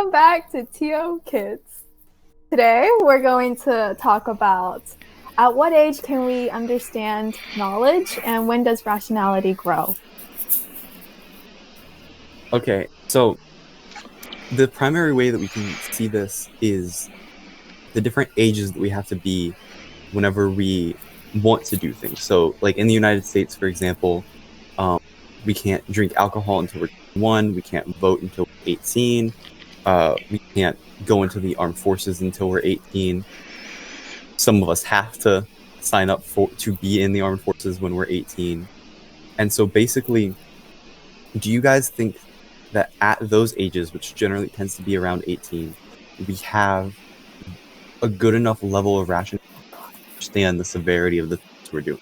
Welcome back to TO Kids. Today we're going to talk about at what age can we understand knowledge and when does rationality grow? Okay, so the primary way that we can see this is the different ages that we have to be whenever we want to do things. So, like in the United States, for example, we can't drink alcohol until we're 21, we can't vote until we're 18, we can't go into the armed forces until we're 18. Some of us have to sign up to be in the armed forces when we're 18. And so basically, do you guys think that at those ages, which generally tends to be around 18, we have a good enough level of rationality to understand the severity of the things we're doing?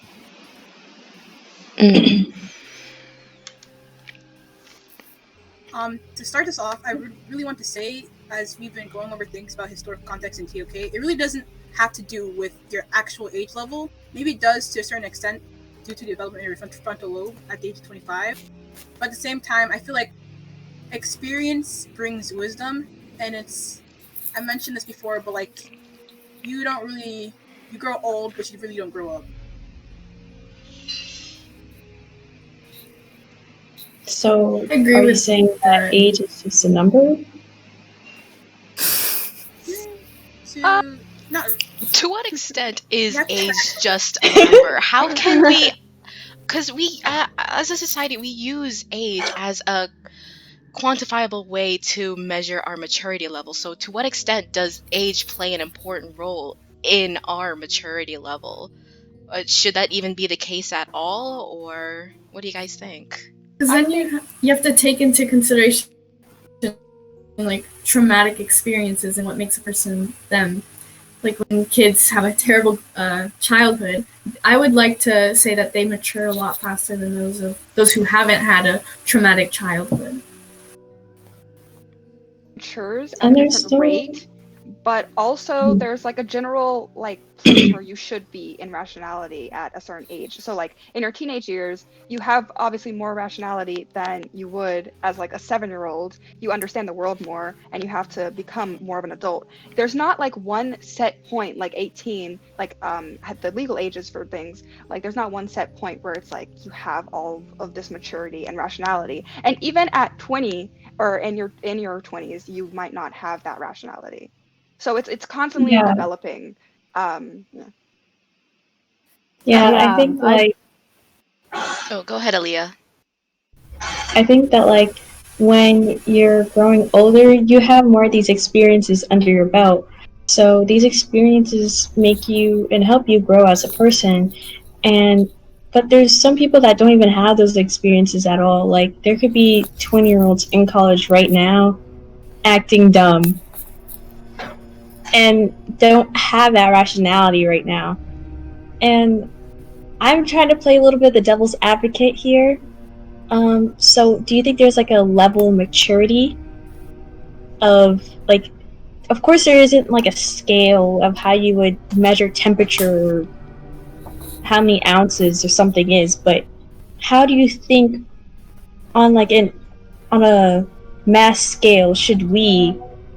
To start this off, I really want to say, as we've been going over things about historical context in TOK, it really doesn't have to do with your actual age level. Maybe it does to a certain extent due to the development of your frontal lobe at the age of 25. But at the same time, I feel like experience brings wisdom, and I mentioned this before, but like, you grow old, but you really don't grow up. So, are you saying that age is just a number? To what extent is age just a number? How can we... Because we, as a society, we use age as a quantifiable way to measure our maturity level. So to what extent does age play an important role in our maturity level? Should that even be the case at all, or what do you guys think? Because then you have to take into consideration like traumatic experiences and what makes a person them. Like when kids have a terrible childhood, I would like to say that they mature a lot faster than those who haven't had a traumatic childhood. Matures at a different rate, but also there's like a general like place where you should be in rationality at a certain age. So like in your teenage years, you have obviously more rationality than you would as like a 7-year-old. You understand the world more and you have to become more of an adult. There's not like one set point like 18, like at the legal ages for things. Like there's not one set point where it's like you have all of this maturity and rationality. And even at 20 or in your 20s, you might not have that rationality. So it's constantly developing. I think like... Oh, go ahead, Aaliyah. I think that like when you're growing older, you have more of these experiences under your belt. So these experiences make you and help you grow as a person. But there's some people that don't even have those experiences at all. Like there could be 20-year-olds in college right now acting dumb and don't have that rationality right now. And I'm trying to play a little bit of the devil's advocate here. So do you think there's like a level of maturity of like, of course there isn't like a scale of how you would measure temperature or how many ounces or something is, but how do you think on like on a mass scale should we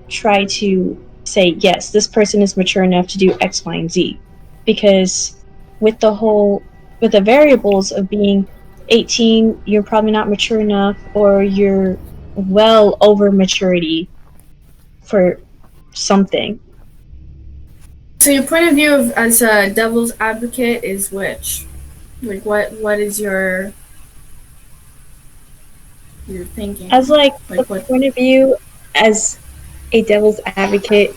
try to say, yes, this person is mature enough to do X, Y, and Z? Because with the variables of being 18, you're probably not mature enough, or you're well over maturity for something. So your point of view as a devil's advocate is which? Like what is your thinking? As like the point of view as a devil's advocate,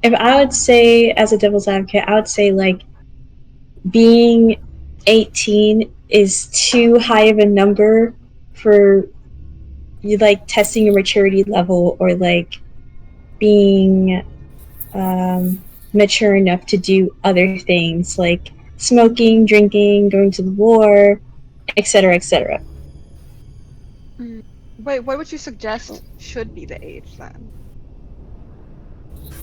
if I would say as a devil's advocate, I would say like being 18 is too high of a number for you, like testing your maturity level or like being mature enough to do other things like smoking, drinking, going to the war, etc., etc. Wait, what would you suggest should be the age then?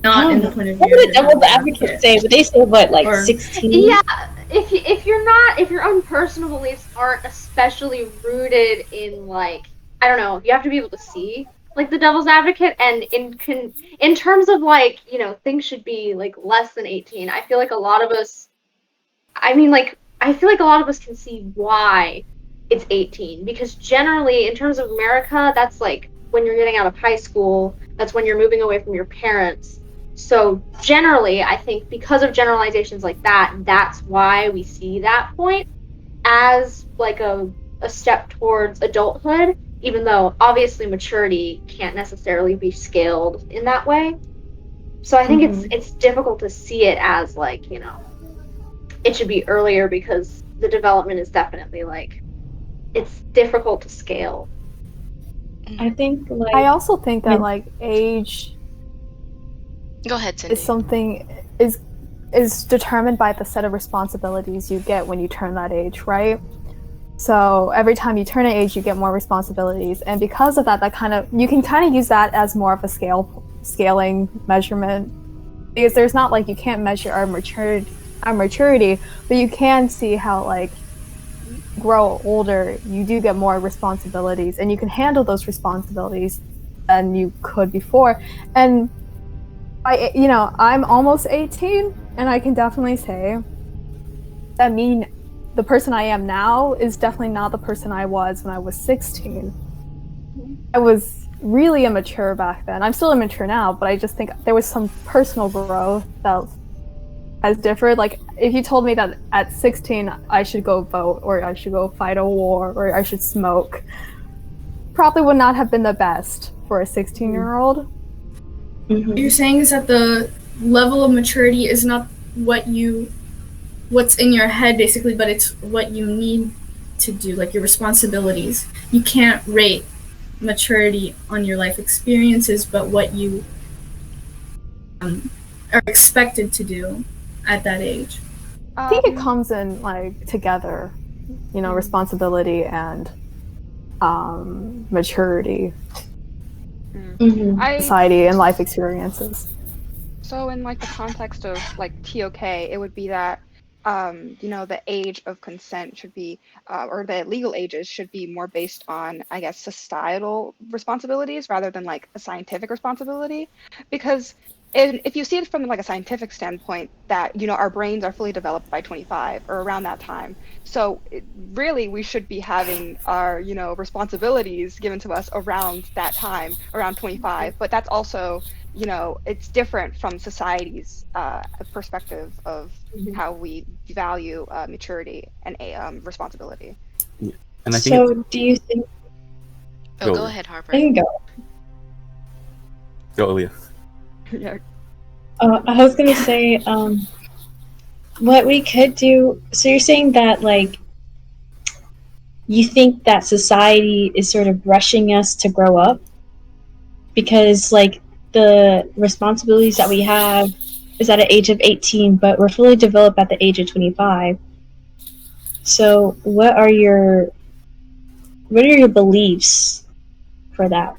Not in the point of view. What would a devil's advocate say? Would they say what, like 16? Yeah, if your own personal beliefs aren't especially rooted in like I don't know, you have to be able to see like the devil's advocate, and in terms of like, you know, things should be like less than 18. I feel like a lot of us, I feel like a lot of us can see why it's 18, because generally in terms of America, that's like when you're getting out of high school, that's when you're moving away from your parents. So generally, I think because of generalizations like that, that's why we see that point as like a step towards adulthood, even though obviously maturity can't necessarily be scaled in that way. So I think it's difficult to see it as like, you know, it should be earlier, because the development is definitely like, it's difficult to scale. I think like I also think that like age Go ahead, Cindy. is something is determined by the set of responsibilities you get when you turn that age, right? So every time you turn an age, you get more responsibilities, and because of that, you can kind of use that as more of a scaling measurement, because there's not like, you can't measure our maturity, but you can see how like grow older, you do get more responsibilities, and you can handle those responsibilities than you could before. And I'm almost 18, and I can definitely say that the person I am now is definitely not the person I was when I was 16. I was really immature back then. I'm still immature now, but I just think there was some personal growth that has differed. Like, if you told me that at 16 I should go vote, or I should go fight a war, or I should smoke, probably would not have been the best for a 16-year-old. What you're saying is that the level of maturity is not what's in your head, basically, but it's what you need to do, like your responsibilities. You can't rate maturity on your life experiences, but what you are expected to do at that age. I think it comes in like together, responsibility and maturity, society, and life experiences. So in like the context of like TOK, it would be that the age of consent should be, or the legal ages should be more based on, I guess, societal responsibilities rather than like a scientific responsibility. Because if you see it from like a scientific standpoint, that, our brains are fully developed by 25 or around that time. So really we should be having our, responsibilities given to us around that time, around 25. But that's also, it's different from society's perspective of how we value maturity and responsibility. Yeah. And I think do you think... Go ahead, Harper. I can go. Go, Aaliyah. Yeah. I was gonna say, what we could do. So you're saying that, like, you think that society is sort of rushing us to grow up because, like, the responsibilities that we have is at an age of 18, but we're fully developed at the age of 25. So, what are your beliefs for that?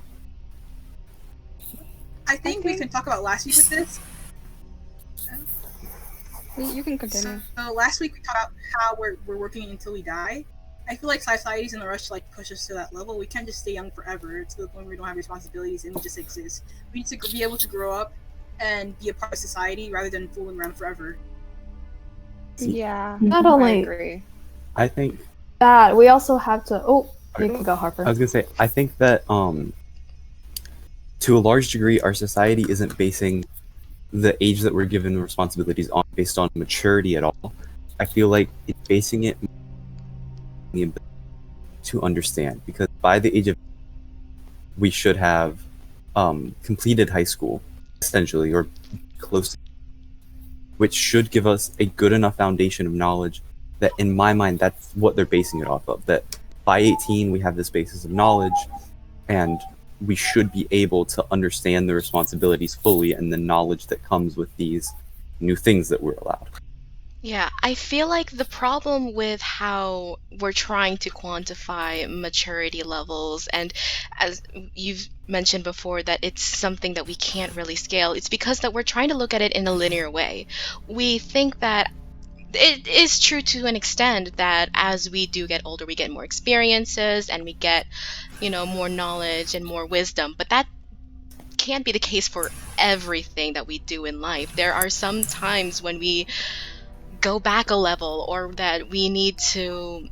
I think we can talk about last week with this. You can continue. So last week we talked about how we're working until we die. I feel like society's in a rush to like push us to that level. We can't just stay young forever to the point where we don't have responsibilities and we just exist. We need to be able to grow up and be a part of society rather than fooling around forever. Yeah. Not I only agree. I think that, we also have to. Oh, you can go, Harper. I was gonna say, I think that to a large degree, our society isn't basing the age that we're given responsibilities on based on maturity at all. I feel like it's basing it on the ability to understand, because by the age of we should have completed high school, essentially, or close to, which should give us a good enough foundation of knowledge that, in my mind, that's what they're basing it off of. That by 18, we have this basis of knowledge, and we should be able to understand the responsibilities fully and the knowledge that comes with these new things that we're allowed. Yeah, I feel like the problem with how we're trying to quantify maturity levels, and as you've mentioned before, that it's something that we can't really scale, it's because that we're trying to look at it in a linear way. We think that it is true to an extent that as we do get older, we get more experiences and we get, more knowledge and more wisdom. But that can't be the case for everything that we do in life. There are some times when we go back a level, or that we need to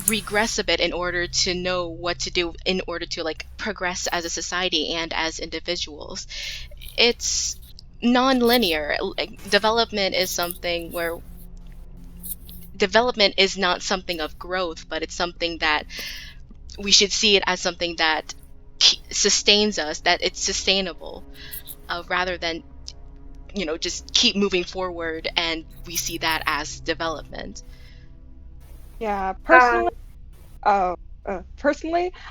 regress a bit in order to know what to do in order to progress as a society and as individuals. It's non-linear. Development is something where development is not something of growth, but it's something that we should see it as something that sustains us, that it's sustainable, rather than just keep moving forward and we see that as development. Yeah, personally,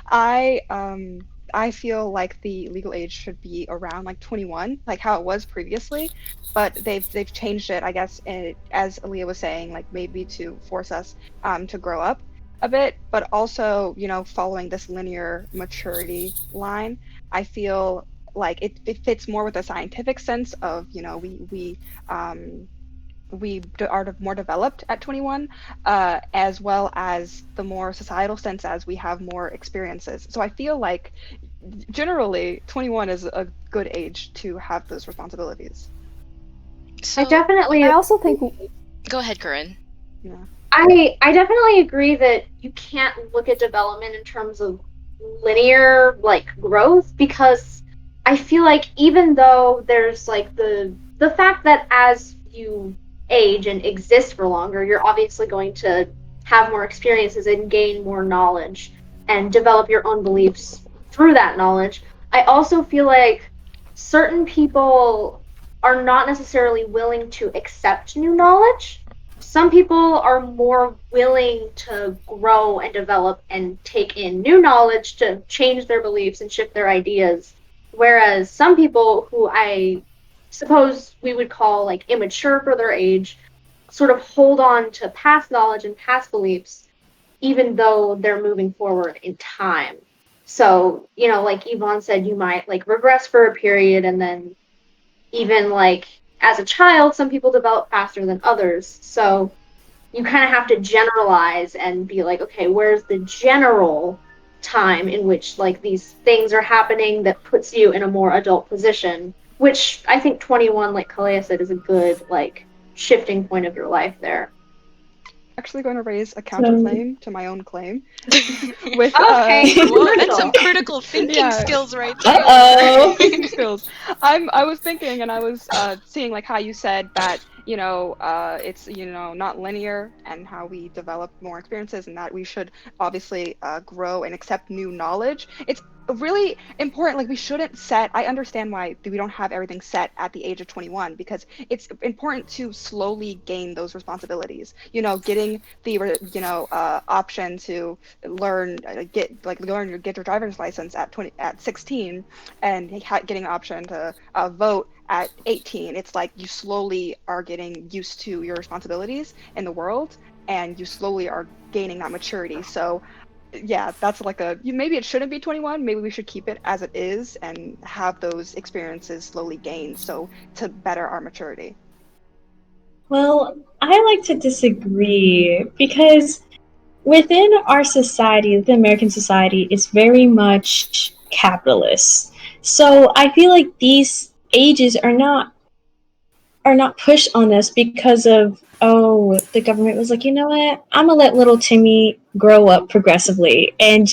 I feel like the legal age should be around like 21, like how it was previously, but they've changed it, I guess, as Aaliyah was saying, like maybe to force us to grow up a bit, but also, following this linear maturity line, I feel like it fits more with the scientific sense of, we are more developed at 21, as well as the more societal sense as we have more experiences. So I feel like generally 21 is a good age to have those responsibilities. So I also think go ahead, Corinne. Yeah. I definitely agree that you can't look at development in terms of linear growth, because I feel like even though there's the fact that as you age and exist for longer, you're obviously going to have more experiences and gain more knowledge and develop your own beliefs through that knowledge. I also feel like certain people are not necessarily willing to accept new knowledge. Some people are more willing to grow and develop and take in new knowledge to change their beliefs and shift their ideas. Whereas some people who I suppose we would call immature for their age sort of hold on to past knowledge and past beliefs, even though they're moving forward in time. So, like Yvonne said, you might regress for a period, and then even as a child, some people develop faster than others. So you kind of have to generalize and be like, okay, where's the general time in which these things are happening that puts you in a more adult position, which I think 21, like Kalea said, is a good shifting point of your life there. Actually going to raise a counterclaim to my own claim with Okay. Whoa, that's some critical thinking skills right there. Thinking skills. I was thinking, and I was seeing how you said that it's not linear, and how we develop more experiences, and that we should obviously grow and accept new knowledge. It's really important. We shouldn't set. I understand why we don't have everything set at the age of 21, because it's important to slowly gain those responsibilities. Getting the option to get your driver's license at 16, and getting an option to vote at 18. It's you slowly are getting used to your responsibilities in the world, and you slowly are gaining that maturity. So yeah, that's maybe it shouldn't be 21. Maybe we should keep it as it is and have those experiences slowly gained, so to better our maturity. Well, I like to disagree, because within our society, the American society, is very much capitalist. So I feel like these ages are not pushed on us because of, the government was like, you know what, I'm gonna let little Timmy grow up progressively, and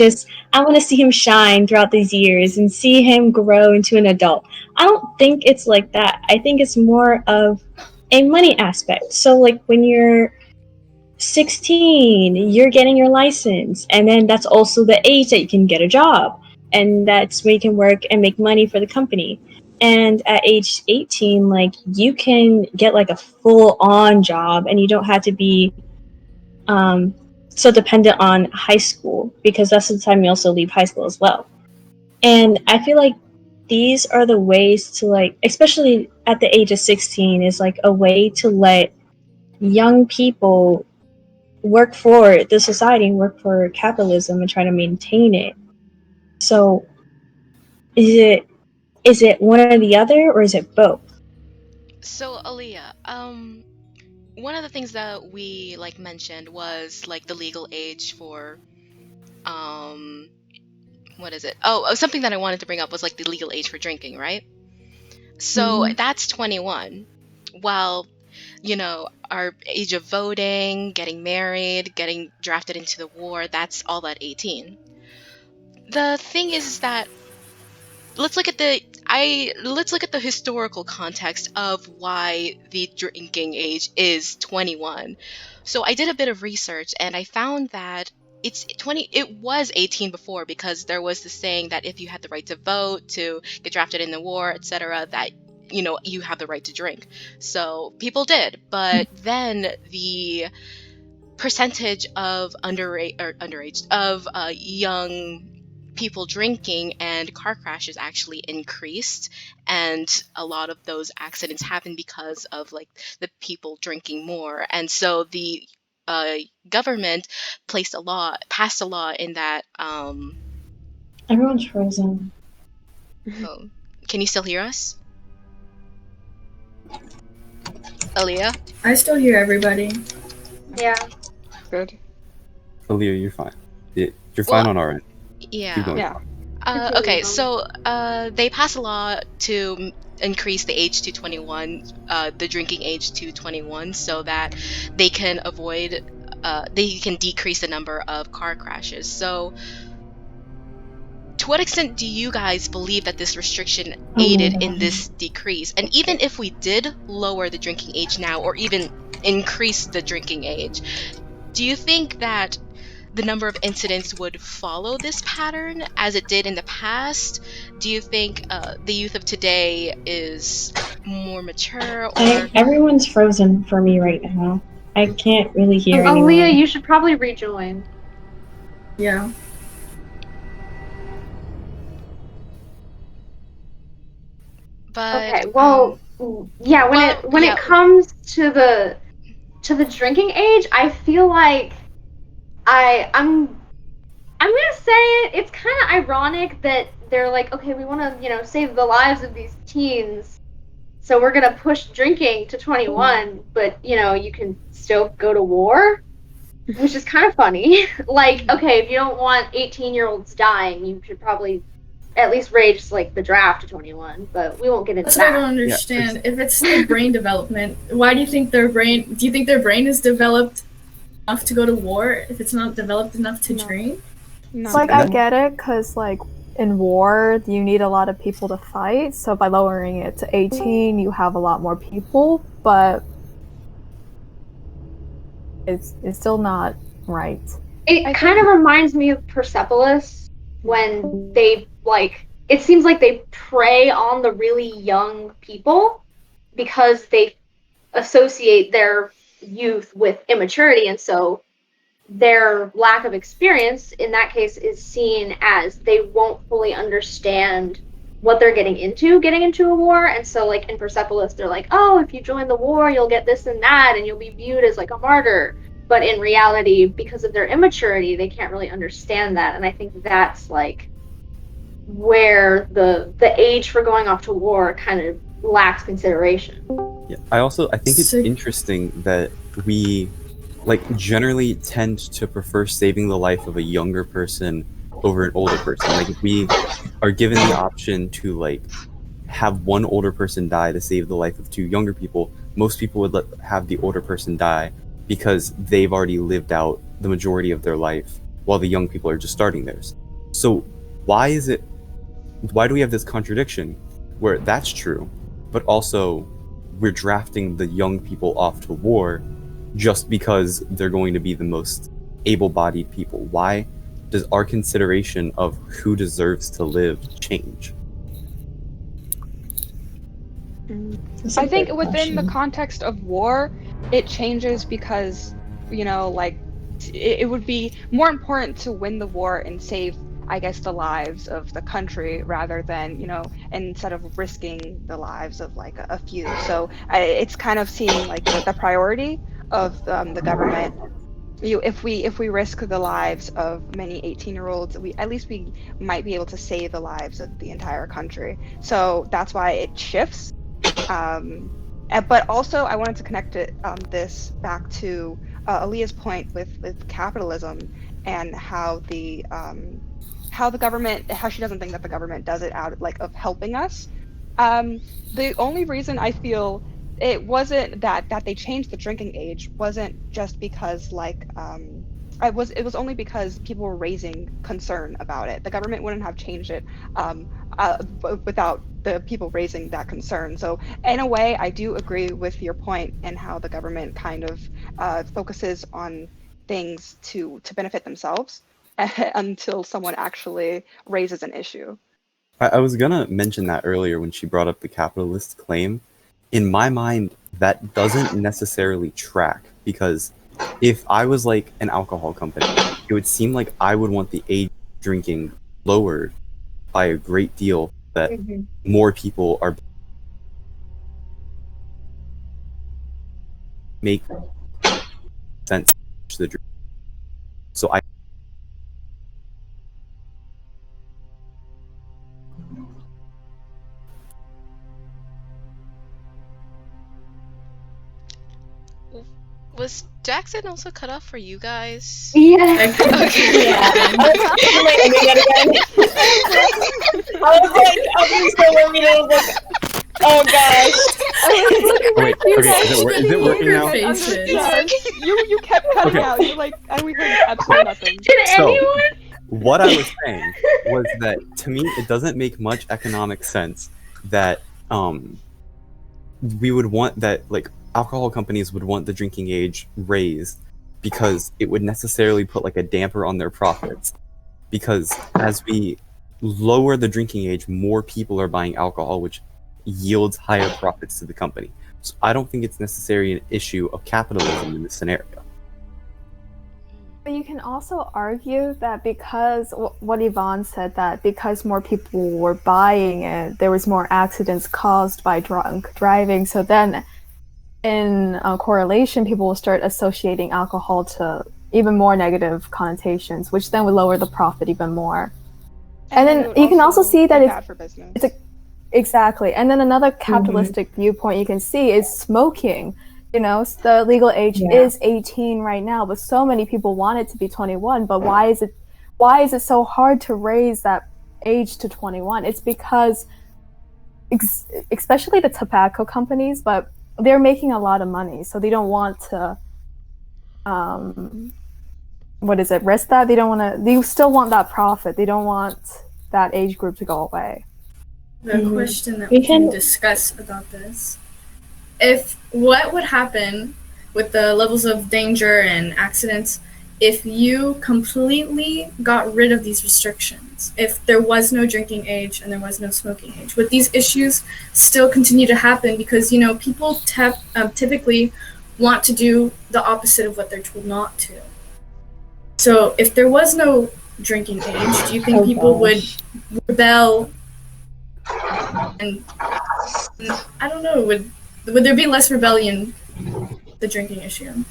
I want to see him shine throughout these years and see him grow into an adult. I don't think it's like that. I think it's more of a money aspect. So when you're 16, you're getting your license, and then that's also the age that you can get a job, and that's where you can work and make money for the company. And at age 18, you can get a full-on job, and you don't have to be so dependent on high school, because that's the time you also leave high school as well. And I feel like these are the ways to especially at the age of 16, is a way to let young people work for the society and work for capitalism and try to maintain it. So is it one or the other, or is it both? So Aaliyah, one of the things that we like mentioned was like the legal age for what is it? Oh, something that I wanted to bring up was like the legal age for drinking, right? So that's 21. While, you know, our age of voting, getting married, getting drafted into the war, that's all at 18. The thing is that let's look at the historical context of why the drinking age is 21. So I did a bit of research and I found that it was 18 before, because there was this saying that if you had the right to vote, to get drafted in the war, etc., that you have the right to drink. So people did, but then the percentage of young people drinking and car crashes actually increased, and a lot of those accidents happened because of like the people drinking more. And so the government passed a law in that Everyone's frozen. oh, can you still hear us, Aaliyah? I still hear everybody. Yeah. Good. Aaliyah, you're fine. You're fine Well, on our end. yeah. Keep going. Yeah. Okay, so they passed a law to increase the age to 21, the drinking age to 21, so that they can decrease the number of car crashes. So, to what extent do you guys believe that this restriction aided in this decrease? And even if we did lower the drinking age now, or even increase the drinking age, do you think that the number of incidents would follow this pattern as it did in the past? Do you think the youth of today is more mature, or Everyone's frozen for me right now. I can't really hear anyone. Aaliyah, you should probably rejoin. Yeah. but Okay, well, yeah, when it comes to the drinking age, I feel like I'm gonna say it's kind of ironic that they're like, okay, we want to save the lives of these teens, so we're gonna push drinking to 21, but you can still go to war, which is kind of funny. Like, okay, if you don't want 18-year-olds dying, you should probably at least raise like the draft to 21, but we won't get into That's what I that. don't understand. If it's still brain development, why do you think their brain is developed enough to go to war if it's not developed enough to drink? No. Like, I get it, because, like, in war, you need a lot of people to fight, so by lowering it to 18, you have a lot more people, but it's still not right. It kind of reminds me of Persepolis, when they, like, it seems like they prey on the really young people because they associate their youth with immaturity, and so their lack of experience in that case is seen as they won't fully understand what they're getting into a war. And so, like, in Persepolis, they're like, oh, if you join the war, you'll get this and that, and you'll be viewed as like a martyr. But in reality, because of their immaturity, they can't really understand that. And I think that's like where the age for going off to war kind of lacks consideration. Yeah, I think it's interesting that we generally tend to prefer saving the life of a younger person over an older person. Like, if we are given the option to have one older person die to save the life of two younger people, most people would have the older person die because they've already lived out the majority of their life while the young people are just starting theirs. So why do we have this contradiction where that's true, but also we're drafting the young people off to war just because they're going to be the most able-bodied people? Why does our consideration of who deserves to live change? I think within the context of war, it changes because, it would be more important to win the war and save, I guess, the lives of the country rather than, instead of risking the lives of a few. So it's kind of seeing the priority of the government. If we risk the lives of many 18-year-olds, we might be able to save the lives of the entire country. So that's why it shifts. But also, I wanted to connect this back to Aaliyah's point with capitalism and how the government, how she doesn't think that the government does it out of helping us. The only reason I feel it wasn't that they changed the drinking age wasn't just because it was only because people were raising concern about it. The government wouldn't have changed it without the people raising that concern. So in a way, I do agree with your point and how the government kind of focuses on things to benefit themselves until someone actually raises an issue. I was gonna mention that earlier when she brought up the capitalist claim. In my mind, that doesn't necessarily track, because if I was like an alcohol company, it would seem like I would want the age of drinking lowered by a great deal, that more people are make sense to the drink. So I Was Jackson also cut off for you guys? Yeah. Okay. Yeah. I was like, I'm so worried. I was like, oh gosh. wait, okay, is it working now? Faces. Yes, you kept cutting out. You're like, and we heard absolutely nothing. Did So, anyone? what I was saying was that to me it doesn't make much economic sense that we would want that, like, alcohol companies would want the drinking age raised, because it would necessarily put like a damper on their profits, because as we lower the drinking age, more people are buying alcohol, which yields higher profits to the company. So I don't think it's necessarily an issue of capitalism in this scenario. But you can also argue that because what Yvonne said, that because more people were buying it, there was more accidents caused by drunk driving. So then, in correlation, people will start associating alcohol to even more negative connotations, which then would lower the profit even more. And then you can also see that it's bad for business. Exactly. And then another capitalistic viewpoint you can see is smoking. You know, the legal age is 18 right now, but so many people want it to be 21. But why is it so hard to raise that age to 21? It's because, especially the tobacco companies, but they're making a lot of money, so they don't want to risk that. They still want that profit. They don't want that age group to go away. The question that we can discuss about this: what would happen with the levels of danger and accidents if you completely got rid of these restrictions? If there was no drinking age and there was no smoking age, would these issues still continue to happen? Because, you know, people typically want to do the opposite of what they're told not to. So if there was no drinking age, do you think people would rebel? And I don't know, would there be less rebellion with the drinking issue?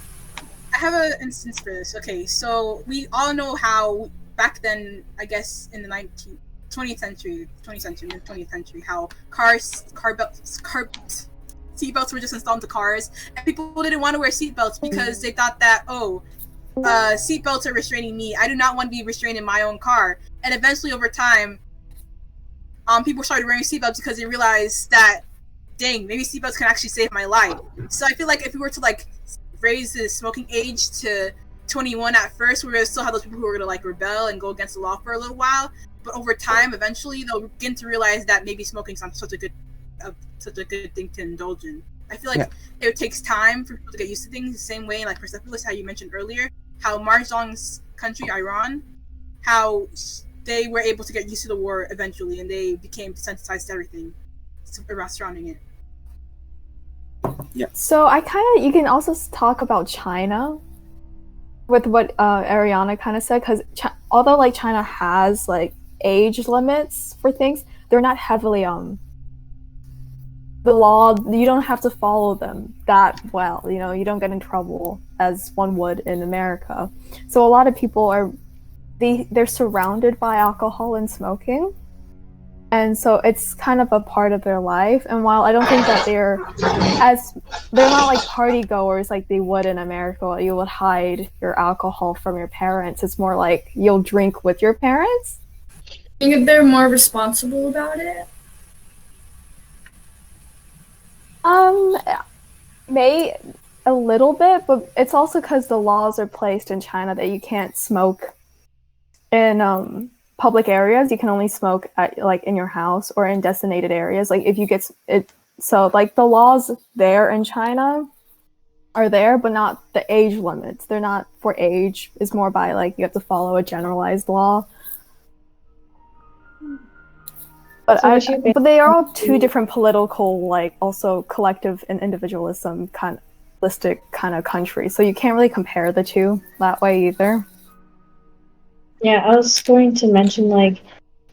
I have an instance for this. Okay, so we all know how back then, I guess in the 20th century, how seatbelts were just installed into cars, and people didn't want to wear seatbelts because they thought that, seatbelts are restraining me. I do not want to be restrained in my own car. And eventually, over time, people started wearing seatbelts because they realized that, dang, maybe seatbelts can actually save my life. So I feel like if we were to raise the smoking age to 21 at first, we're gonna still have those people who are gonna rebel and go against the law for a little while. But over time, eventually, they'll begin to realize that maybe smoking's not such a good thing to indulge in. I feel like it takes time for people to get used to things. The same way, like Persepolis, how you mentioned earlier, how Mao Zedong's country, Iran, how they were able to get used to the war eventually, and they became desensitized to everything surrounding it. Yeah. So you can also talk about China with what Ariana kind of said, because although China has age limits for things, they're not heavily the law. You don't have to follow them that well. You know, you don't get in trouble as one would in America. So a lot of people they're surrounded by alcohol and smoking, and so it's kind of a part of their life. And while I don't think that they're not like party goers like they would in America, where you would hide your alcohol from your parents. It's more like you'll drink with your parents. I think they're more responsible about it. May a little bit, but it's also because the laws are placed in China that you can't smoke in public areas. You can only smoke at, like, in your house or in designated areas. Like if you get it, so like the laws there in China are there, but not the age limits. They're not for age. It's more by like you have to follow a generalized law. But but they are all two different political, like also collective and individualism kind of countries. So you can't really compare the two that way either. Yeah, I was going to mention, like,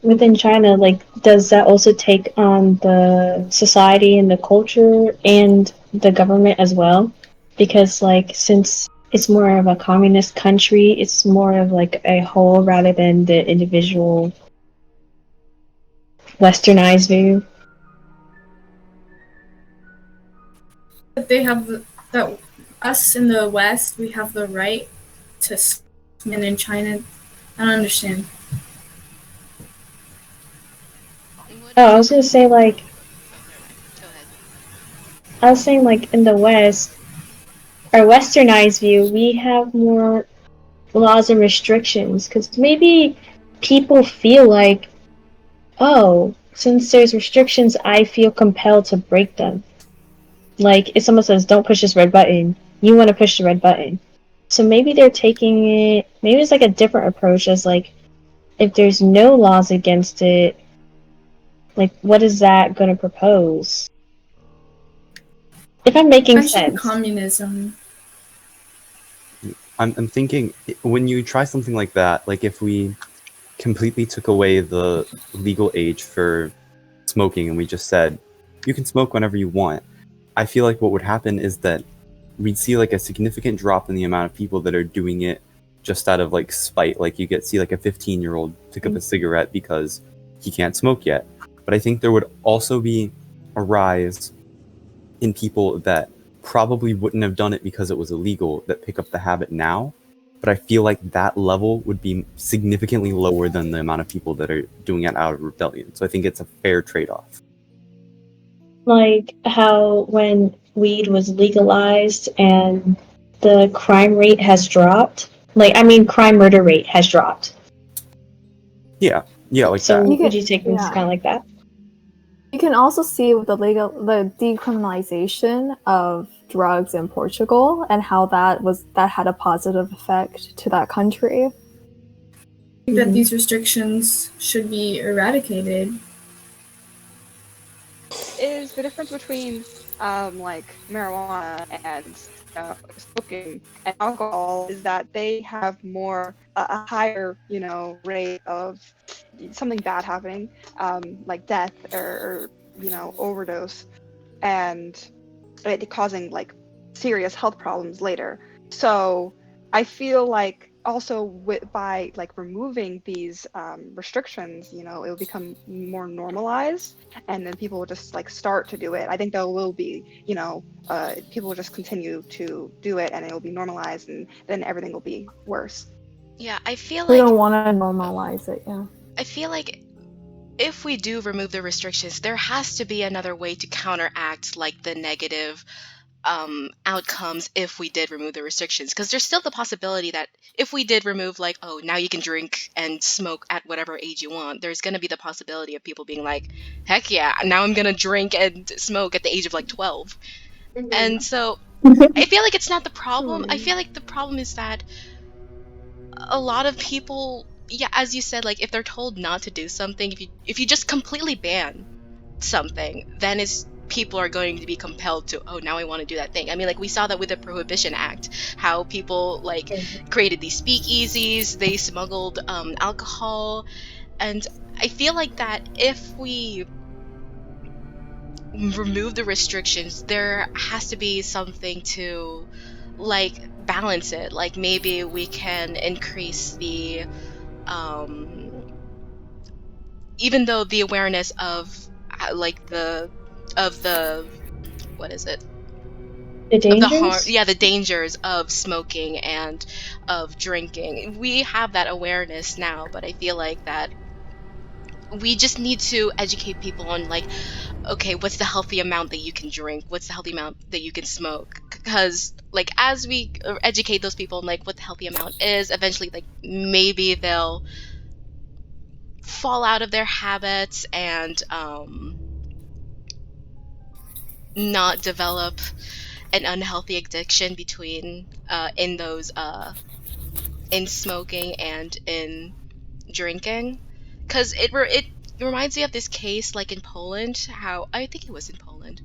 within China, like, does that also take on the society and the culture and the government as well? Because, like, since it's more of a communist country, it's more of like a whole rather than the individual westernized view. They have that us in the West, we have the right to smoke, and in China, I don't understand. Oh, I was gonna say, like, Go ahead. I was saying, like, in the West, our westernized view, we have more laws and restrictions, because maybe people feel like, oh, since there's restrictions, I feel compelled to break them. Like, if someone says, don't push this red button, you want to push the red button. So maybe they're taking it, maybe it's like a different approach as, like, if there's no laws against it, like, what is that going to propose? If I'm making sense. Communism. I'm thinking when you try something like that, like if we completely took away the legal age for smoking and we just said you can smoke whenever you want, I feel like what would happen is that we'd see like a significant drop in the amount of people that are doing it just out of like spite. Like you see like a 15-year-old pick up a cigarette because he can't smoke yet. But I think there would also be a rise in people that probably wouldn't have done it because it was illegal that pick up the habit now. But I feel like that level would be significantly lower than the amount of people that are doing it out of rebellion. So I think it's a fair trade-off. Like how when weed was legalized and the crime rate has dropped. Like, I mean, murder rate has dropped. Yeah, like so that. would you take things kind of like that? You can also see with the decriminalization of drugs in Portugal and how that had a positive effect to that country. I think that these restrictions should be eradicated. Is the difference between like marijuana and smoking and alcohol is that they have more a higher rate of something bad happening, like death or overdose, and it causing like serious health problems later. So I feel like also by like removing these restrictions, it will become more normalized, and then people will just like start to do it. I think there will be, people will just continue to do it, and it will be normalized, and then everything will be worse. Yeah, I feel we like don't want to normalize it. Yeah. I feel like if we do remove the restrictions, there has to be another way to counteract like the negative outcomes if we did remove the restrictions, because there's still the possibility that if we did remove like, oh, now you can drink and smoke at whatever age you want, there's going to be the possibility of people being like, heck yeah, now I'm going to drink and smoke at the age of like 12. And so I feel like it's not the problem. I feel like the problem is that a lot of people, yeah, as you said, like if they're told not to do something, if you just completely ban something, then people are going to be compelled to, oh, now I want to do that thing. I mean, like we saw that with the Prohibition Act, how people like created these speakeasies, they smuggled alcohol, and I feel like that if we remove the restrictions, there has to be something to like balance it. Like maybe we can increase the even though the awareness of like the what is it, The of the harm, dangers? yeah, the dangers of smoking and of drinking, we have that awareness now, but I feel like that we just need to educate people on, like, okay, what's the healthy amount that you can drink, what's the healthy amount that you can smoke, because like as we educate those people on like what the healthy amount is, eventually like maybe they'll fall out of their habits and not develop an unhealthy addiction between in those in smoking and in drinking, because it reminds me of this case like in Poland, how I think it was in Poland,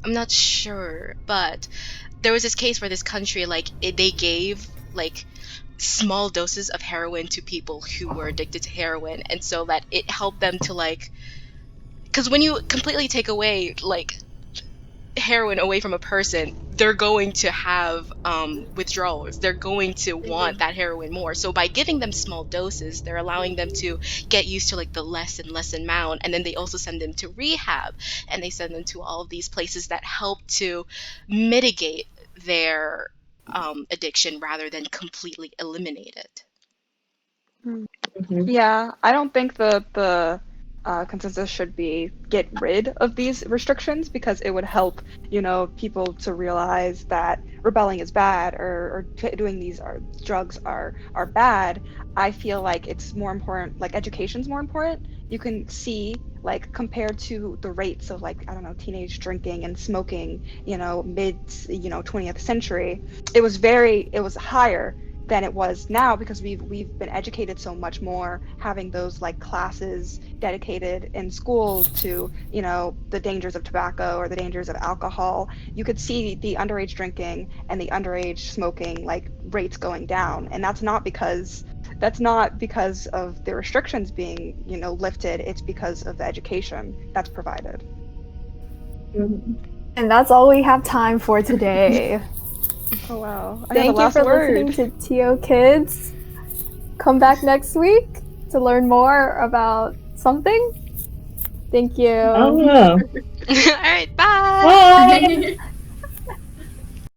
I'm not sure, but there was this case where this country like they gave like small doses of heroin to people who were addicted to heroin, and so that it helped them to like, because when you completely take away like heroin away from a person, they're going to have withdrawals. They're going to want that heroin more. So by giving them small doses, they're allowing them to get used to like the less and less amount. And then they also send them to rehab, and they send them to all of these places that help to mitigate their addiction rather than completely eliminate it. Mhm. Yeah, I don't think the consensus should be get rid of these restrictions, because it would help, people to realize that rebelling is bad, or doing these drugs are bad. I feel like it's more important, like education's more important. You can see, like, compared to the rates of, like, I don't know, teenage drinking and smoking, mid 20th century, it was higher than it was now, because we've been educated so much more, having those like classes dedicated in schools to the dangers of tobacco or the dangers of alcohol. You could see the underage drinking and the underage smoking like rates going down, and that's not because of the restrictions being lifted. It's because of the education that's provided. Mhm. And that's all we have time for today. Oh wow. Thank you for listening to TO Kids. Come back next week to learn more about something. Thank you. Oh no. All right, bye. Bye.